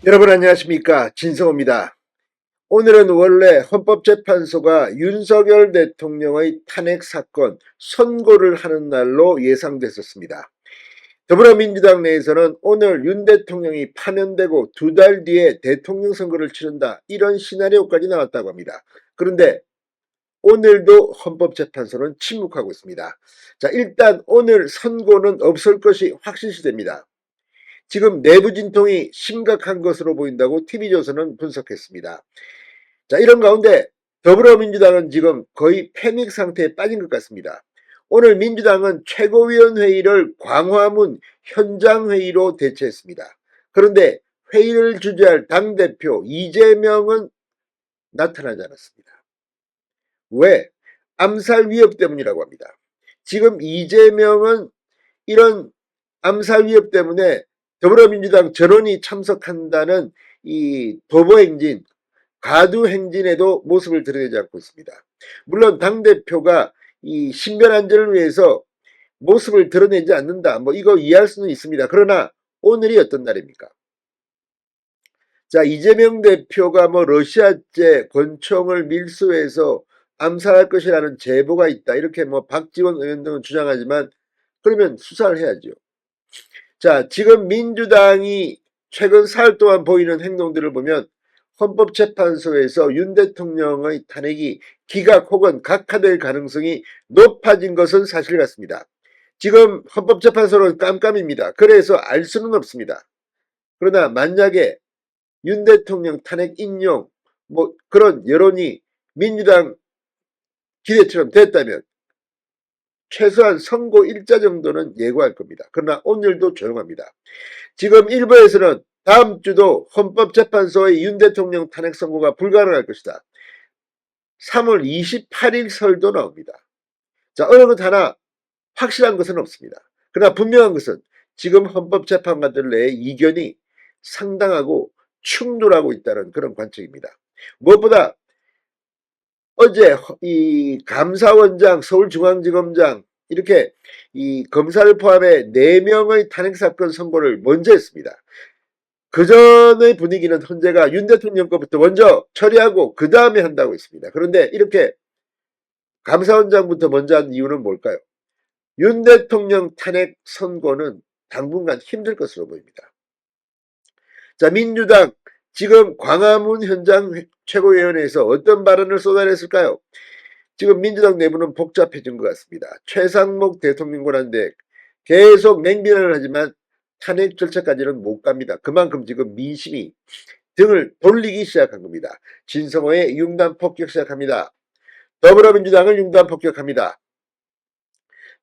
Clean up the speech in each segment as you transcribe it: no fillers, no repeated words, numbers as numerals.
여러분 안녕하십니까, 진성호입니다. 오늘은 원래 헌법재판소가 윤석열 대통령의 탄핵 사건 선고를 하는 날로 예상됐었습니다. 더불어민주당 내에서는 오늘 윤 대통령이 파면되고 2달 뒤에 대통령 선거를 치른다, 이런 시나리오까지 나왔다고 합니다. 그런데 오늘도 헌법재판소는 침묵하고 있습니다. 자, 일단 오늘 선고는 없을 것이 확실시됩니다. 지금 내부 진통이 심각한 것으로 보인다고 TV조선은 분석했습니다. 자, 이런 가운데 더불어민주당은 지금 거의 패닉 상태에 빠진 것 같습니다. 오늘 민주당은 최고위원회의를 광화문 현장회의로 대체했습니다. 그런데 회의를 주재할 당대표 이재명은 나타나지 않았습니다. 왜? 암살 위협 때문이라고 합니다. 지금 이재명은 이런 암살 위협 때문에 더불어민주당 전원이 참석한다는 이 도보행진, 가두행진에도 모습을 드러내지 않고 있습니다. 물론 당대표가 이 신변안전을 위해서 모습을 드러내지 않는다, 이거 이해할 수는 있습니다. 그러나 오늘이 어떤 날입니까? 자, 이재명 대표가 러시아제 권총을 밀수해서 암살할 것이라는 제보가 있다, 이렇게 박지원 의원 등은 주장하지만, 그러면 수사를 해야죠. 자, 지금 민주당이 최근 사흘 동안 보이는 행동들을 보면 헌법재판소에서 윤 대통령의 탄핵이 기각 혹은 각하될 가능성이 높아진 것은 사실 같습니다. 지금 헌법재판소는 깜깜입니다. 그래서 알 수는 없습니다. 그러나 만약에 윤 대통령 탄핵 인용 그런 여론이 민주당 기대처럼 됐다면 최소한 선고 일자 정도는 예고할 겁니다. 그러나 오늘도 조용합니다. 지금 일부에서는 다음 주도 헌법재판소의 윤 대통령 탄핵 선고가 불가능할 것이다, 3월 28일 설도 나옵니다. 자, 어느 것 하나 확실한 것은 없습니다. 그러나 분명한 것은 지금 헌법재판관들 내의 이견이 상당하고 충돌하고 있다는 그런 관측입니다. 무엇보다 어제 이 감사원장, 서울중앙지검장 이렇게 이 검사를 포함해 4명의 탄핵사건 선고를 먼저 했습니다. 그 전의 분위기는 헌재가 윤 대통령 것부터 먼저 처리하고 그 다음에 한다고 했습니다. 그런데 이렇게 감사원장부터 먼저 한 이유는 뭘까요? 윤 대통령 탄핵 선고는 당분간 힘들 것으로 보입니다. 자, 민주당 지금 광화문 현장 최고위원회에서 어떤 발언을 쏟아냈을까요? 지금 민주당 내부는 복잡해진 것 같습니다. 최상목 대통령 권한대 계속 맹비난을 하지만 탄핵 절차까지는 못 갑니다. 그만큼 지금 민심이 등을 돌리기 시작한 겁니다. 진성호의 융단 폭격 시작합니다. 더불어민주당을 융단 폭격합니다.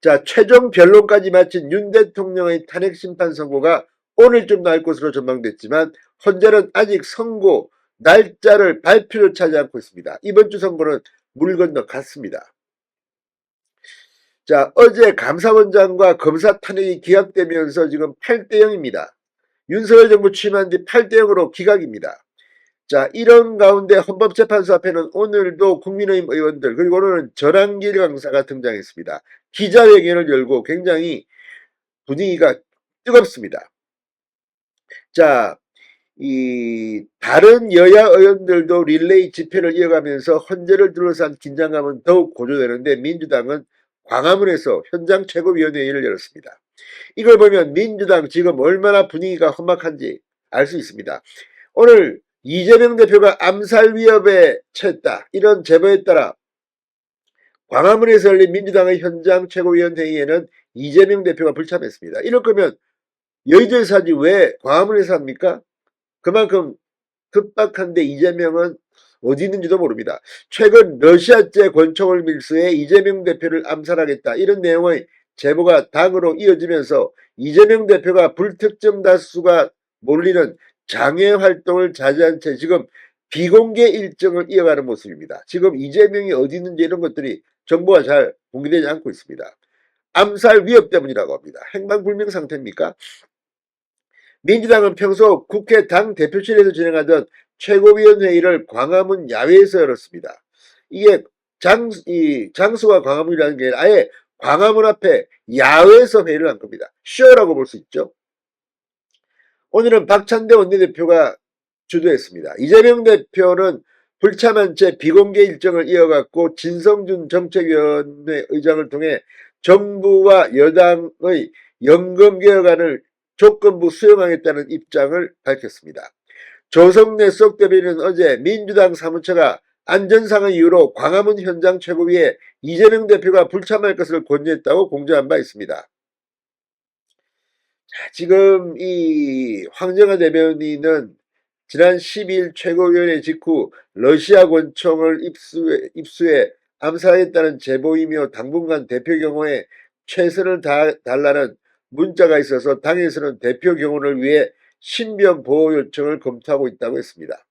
자, 최종 변론까지 마친 윤 대통령의 탄핵 심판 선고가 오늘쯤 날 것으로 전망됐지만 헌재는 아직 선고 날짜를 발표조차 하지 않고 있습니다. 이번 주 선고는 물 건너 갔습니다. 자, 어제 감사원장과 검사 탄핵이 기각되면서 지금 8대0입니다. 윤석열 정부 취임한 뒤 8대0으로 기각입니다. 자, 이런 가운데 헌법재판소 앞에는 오늘도 국민의힘 의원들, 그리고 오늘은 전한길 강사가 등장했습니다. 기자회견을 열고 굉장히 분위기가 뜨겁습니다. 자, 이 다른 여야 의원들도 릴레이 집회를 이어가면서 헌재를 둘러싼 긴장감은 더욱 고조되는데 민주당은 광화문에서 현장 최고위원회의를 열었습니다. 이걸 보면 민주당 지금 얼마나 분위기가 험악한지 알 수 있습니다. 오늘 이재명 대표가 암살 위협에 처했다, 이런 제보에 따라 광화문에서 열린 민주당의 현장 최고위원회의에는 이재명 대표가 불참했습니다. 이럴 거면 여의도에서 하지 왜 광화문에서 합니까? 그만큼 급박한데 이재명은 어디 있는지도 모릅니다. 최근 러시아제 권총을 밀수해 이재명 대표를 암살하겠다, 이런 내용의 제보가 당으로 이어지면서 이재명 대표가 불특정 다수가 몰리는 장외 활동을 자제한 채 지금 비공개 일정을 이어가는 모습입니다. 지금 이재명이 어디 있는지 이런 것들이 정보가 잘 공개되지 않고 있습니다. 암살 위협 때문이라고 합니다. 행방불명 상태입니까? 민주당은 평소 국회 당 대표실에서 진행하던 최고위원회의를 광화문 야외에서 열었습니다. 이게 장소가 광화문이라는 게 아니라 아예 광화문 앞에 야외에서 회의를 한 겁니다. 쇼라고 볼 수 있죠. 오늘은 박찬대 원내대표가 주도했습니다. 이재명 대표는 불참한 채 비공개 일정을 이어갔고 진성준 정책위원회 의장을 통해 정부와 여당의 연금개혁안을 조건부 수용하겠다는 입장을 밝혔습니다. 조성래 속 대변인은 어제 민주당 사무처가 안전상의 이유로 광화문 현장 최고위에 이재명 대표가 불참할 것을 권유했다고 공지한 바 있습니다. 지금 이 황정화 대변인은 지난 12일 최고위원회 직후 러시아 권총을 입수해 암살하겠다는 제보이며 당분간 대표 경호에 최선을 다하라는 문자가 있어서 당에서는 대표 경호를 위해 신변 보호 요청을 검토하고 있다고 했습니다.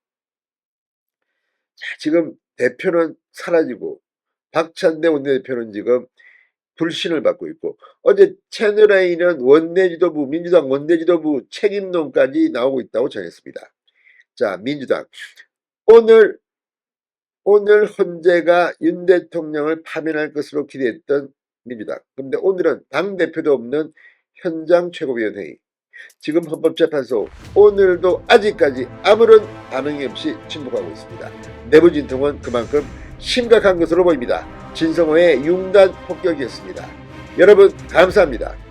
지금 대표는 사라지고 박찬대 원내대표는 지금 불신을 받고 있고 어제 채널A는 원내지도부 민주당 원내지도부 책임론까지 나오고 있다고 전했습니다. 자, 민주당 오늘 헌재가 윤 대통령을 파면할 것으로 기대했던 민주당. 그런데 오늘은 당대표도 없는 현장 최고위원회의. 지금 헌법재판소 오늘도 아직까지 아무런 반응이 없이 침묵하고 있습니다. 내부 진통은 그만큼 심각한 것으로 보입니다. 진성호의 융단 폭격이었습니다. 여러분 감사합니다.